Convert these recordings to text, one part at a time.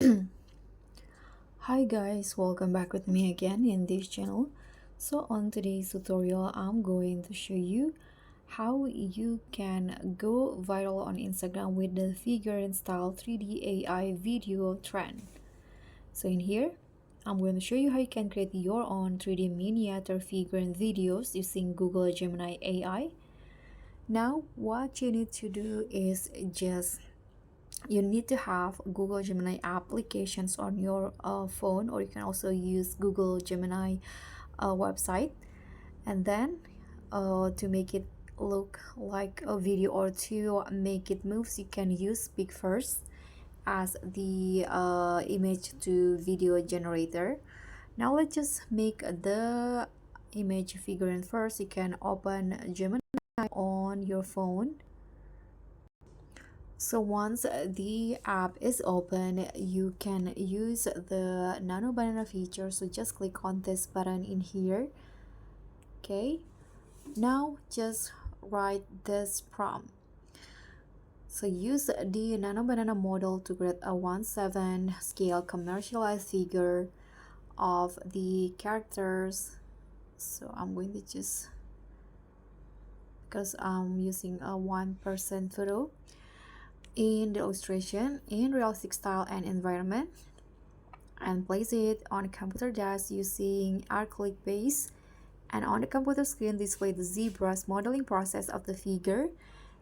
Hi guys, welcome back with me again in this channel. So on today's tutorial, I'm going to show you how you can go viral on Instagram with the figurine style 3D AI video trend. So in here, I'm going to show you how you can create your own 3D miniature figurine videos using Google Gemini AI. Now, what you need to do is you need to have Google Gemini applications on your phone, or you can also use Google Gemini website. And then to make it look like a video, or to make it moves, you can use Speak First as the image to video generator. Now let's just make the image figurine first. You can open Gemini on your phone. So once the app is open, you can use the nano banana feature. So just click on this button in here. Okay, now just write this prompt. So use the nano banana model to create a 1/7 scale commercialized figure of the characters. So I'm going to just, because I'm using a 1% photo, in the illustration in realistic style and environment, and place it on a computer desk using acrylic base, and on the computer screen display the zebra's modeling process of the figure.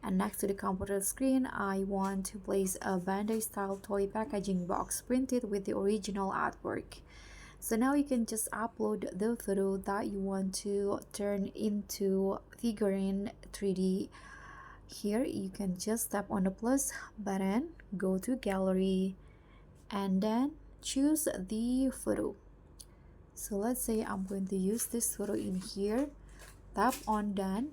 And next to the computer screen, I want to place a Bandai style toy packaging box printed with the original artwork. So now you can just upload the photo that you want to turn into figurine 3D. Here you can just tap on the plus button, go to gallery, and then choose the photo. So let's say I'm going to use this photo in here. Tap on done,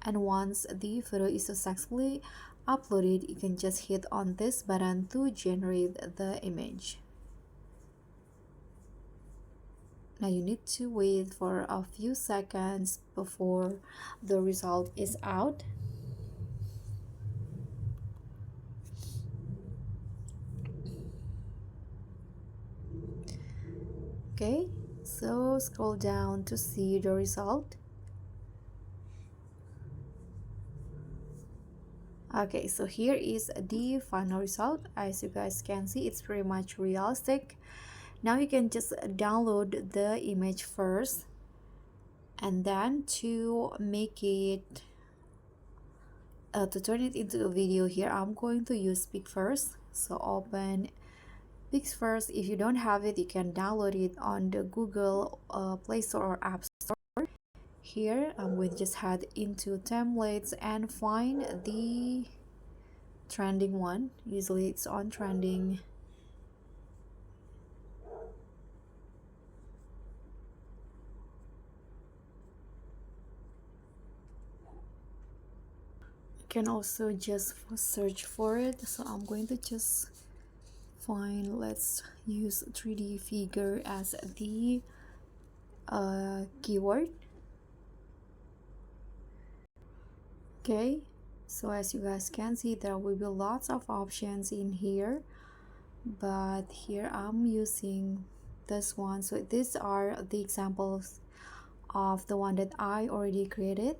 and once the photo is successfully uploaded, you can just hit on this button to generate the image. Now you need to wait for a few seconds before the result is out. Okay, so scroll down to see the result. Okay, so here is the final result. As you guys can see, it's pretty much realistic. Now you can just download the image first, and then to make it to turn it into a video, here I'm going to use Speak First. So open Speak First. If you don't have it, you can download it on the Google Play Store or App Store. Here I'm going to just head into templates and find the trending one. Usually it's on trending. You can also just search for it. So I'm going to just find, let's use 3D figure as the keyword. Okay, so as you guys can see, there will be lots of options in here, but here I'm using this one. So these are the examples of the one that I already created.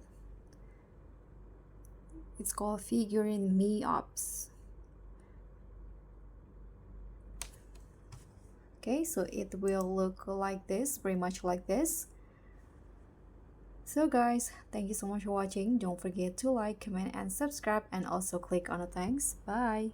It's called Figurine Me Ups. Okay, so it will look like this, pretty much like this. So guys, thank you so much for watching. Don't forget to like, comment, and subscribe, and also click on the thanks. Bye.